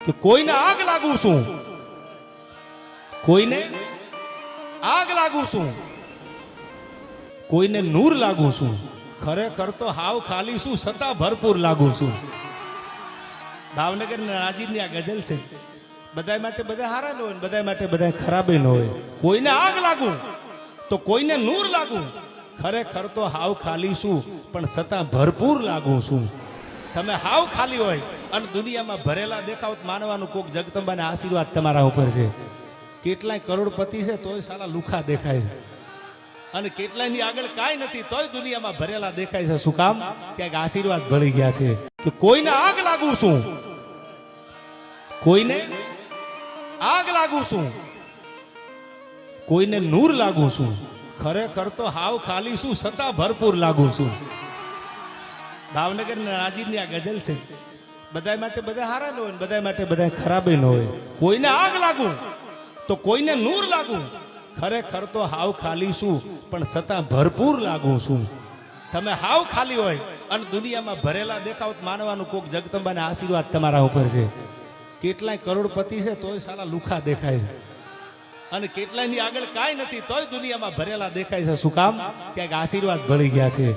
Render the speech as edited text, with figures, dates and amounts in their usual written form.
કે કોઈને આગ લાગુ છું, કોઈને આગ લાગુ છું, કોઈને નૂર લાગુ છું, ખરેખર તો હાવ ખાલી છું છતાં ભરપૂર લાગુ છું. ભાવનગર નાજીદની આ ગઝલ છે. બધા માટે બધા હારા ન હોય, બધા માટે બધા ખરાબ ન હોય. કોઈને આગ લાગુ તો કોઈને નૂર લાગુ, ખરેખર તો હાવ ખાલી છું પણ છતાં ભરપૂર લાગુ છું. તમે હાવ ખાલી હોય અને દુનિયામાં ભરેલા દેખાવ માનવાનું કોક જગદંબાના આશીર્વાદ તમારા ઉપર છે. કેટલાય કરોડપતિ છે તોય સાલા લુખા દેખાય છે, અને કેટલાયની આગળ કાંઈ નથી તોય દુનિયામાં ભરેલા દેખાય છે. શું કામ? ક્યાંક આશીર્વાદ ભળી ગયા છે. કે કોઈને આગ લાગુ છું, કોઈને આગ લાગુ છું, કોઈને નૂર લાગુ છું, ખરેખર તો હાવ ખાલી છું છતાં ભરપૂર લાગુ છું. ભાવનગર નાજીદની આ ગઝલ છે. બધા માટે બધા હારા ન હોય, બધા માટે બધા ખરાબ ન હોય. કોઈને આગ લાગુ તો કોઈને નૂર લાગુ, ખરેખર તો હાવ ખાલી છું પણ છતાં ભરપૂર લાગુ છું. તમે હાવ ખાલી હોય અને દુનિયામાં ભરેલા દેખાવ માનવાનું કોક જગદંબાના આશીર્વાદ તમારા ઉપર છે. કેટલાય કરોડપતિ છે તોય સાલા લુખા દેખાય છે, અને કેટલાયની આગળ કાંઈ નથી તોય દુનિયામાં ભરેલા દેખાય છે. શું કામ? ક્યાંક આશીર્વાદ ભળી ગયા છે.